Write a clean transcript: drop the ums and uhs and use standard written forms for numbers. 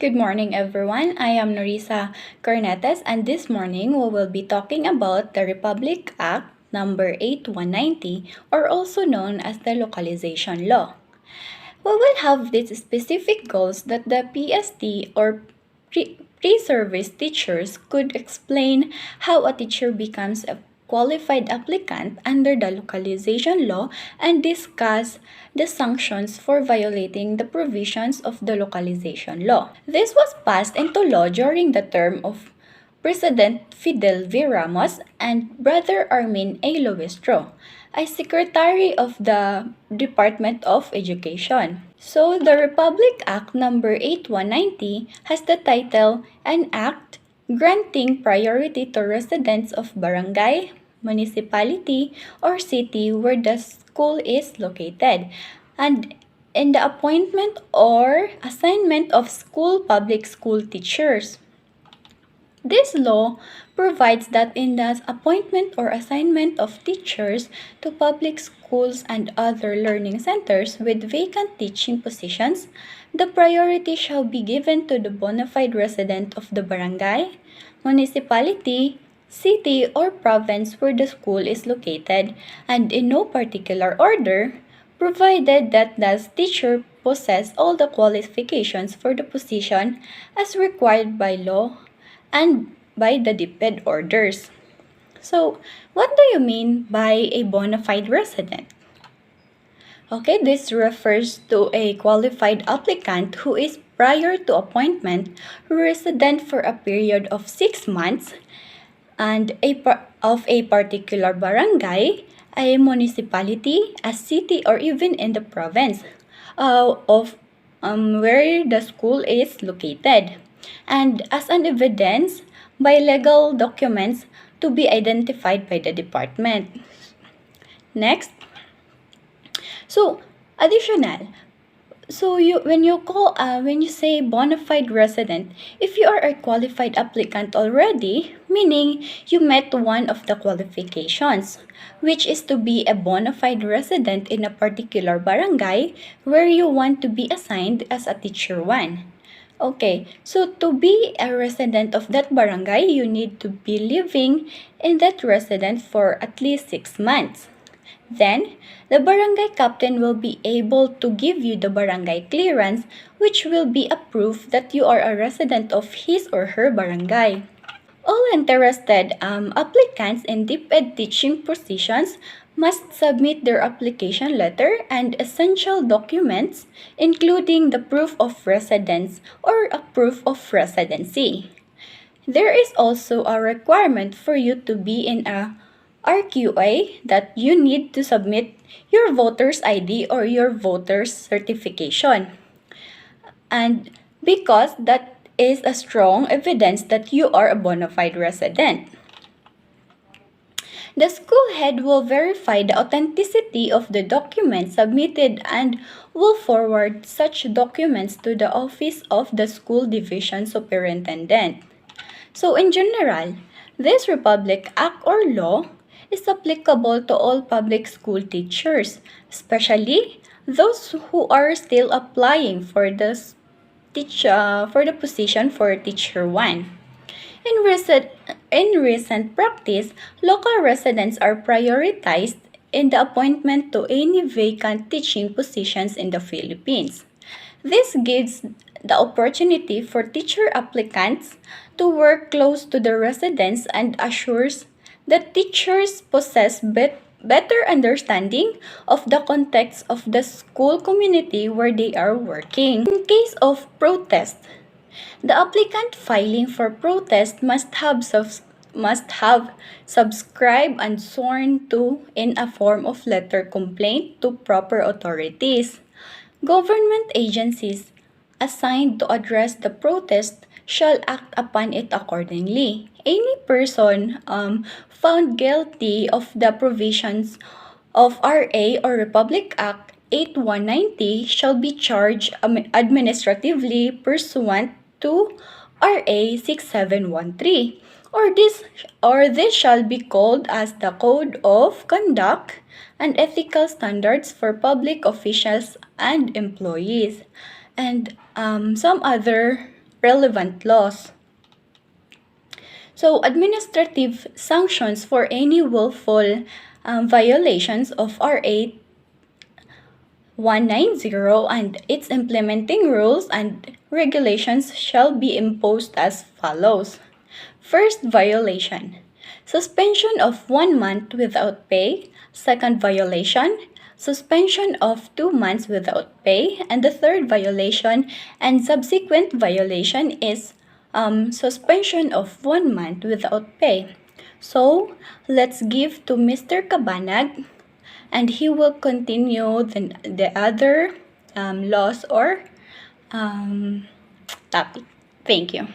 Good morning, everyone. I am Norisa Cornetes, and this morning we will be talking about the Republic Act number 8190, or also known as the Localization Law. We will have these specific goals that the PST or pre-service teachers could explain how a teacher becomes a qualified applicant under the localization law and discuss the sanctions for violating the provisions of the localization law. This was passed into law during the term of President Fidel V. Ramos and Brother Armin A. Luistro, as Secretary of the Department of Education. So, the Republic Act number 8190 has the title An Act Granting Priority to Residents of Barangay, Municipality, or City where the school is located, and in the appointment or assignment of public school teachers. This law provides that in the appointment or assignment of teachers to public schools and other learning centers with vacant teaching positions, the priority shall be given to the bona fide resident of the barangay, municipality, city, or province where the school is located, and in no particular order, provided that the teacher possess all the qualifications for the position as required by law and by the DepEd orders. So, what do you mean by a bona fide resident? Okay, this refers to a qualified applicant who is prior to appointment resident for a period of 6 months and of a particular barangay, a municipality, a city, or even in the province of where the school is located, and as an evidence by legal documents to be identified by the department. Next, so additional. So when you say bona fide resident, if you are a qualified applicant already, meaning you met one of the qualifications, which is to be a bona fide resident in a particular barangay where you want to be assigned as a teacher 1. Okay, so to be a resident of that barangay, you need to be living in that residence for at least 6 months. Then, the barangay captain will be able to give you the barangay clearance, which will be a proof that you are a resident of his or her barangay. All interested applicants in DepEd teaching positions must submit their application letter and essential documents, including the proof of residence or a proof of residency. There is also a requirement for you to be in a RQA that you need to submit your voter's ID or your voter's certification. And because that is a strong evidence that you are a bona fide resident. The school head will verify the authenticity of the documents submitted and will forward such documents to the office of the school division superintendent. So in general, this Republic Act or law is applicable to all public school teachers, especially those who are still applying for the position for teacher 1. In recent practice, local residents are prioritized in the appointment to any vacant teaching positions in the Philippines. This gives the opportunity for teacher applicants to work close to the residents and assures that teachers possess better understanding of the context of the school community where they are working. In case of protest, the applicant filing for protest must have subscribed and sworn to in a form of letter complaint to proper authorities. Government agencies assigned to address the protest shall act upon it accordingly. Any person found guilty of the provisions of RA or Republic Act 8190 shall be charged administratively pursuant to RA 6713, or this shall be called as the Code of Conduct and Ethical Standards for Public Officials and Employees, and some other relevant laws. So, administrative sanctions for any willful violations of RA 190 and its implementing rules and regulations shall be imposed as follows. First violation: suspension of 1 month without pay. Second violation: suspension of 2 months without pay. And the third violation and subsequent violation is suspension of 1 month without pay. So, let's give to Mr. Cabanag, and he will continue the other laws or topic. Thank you.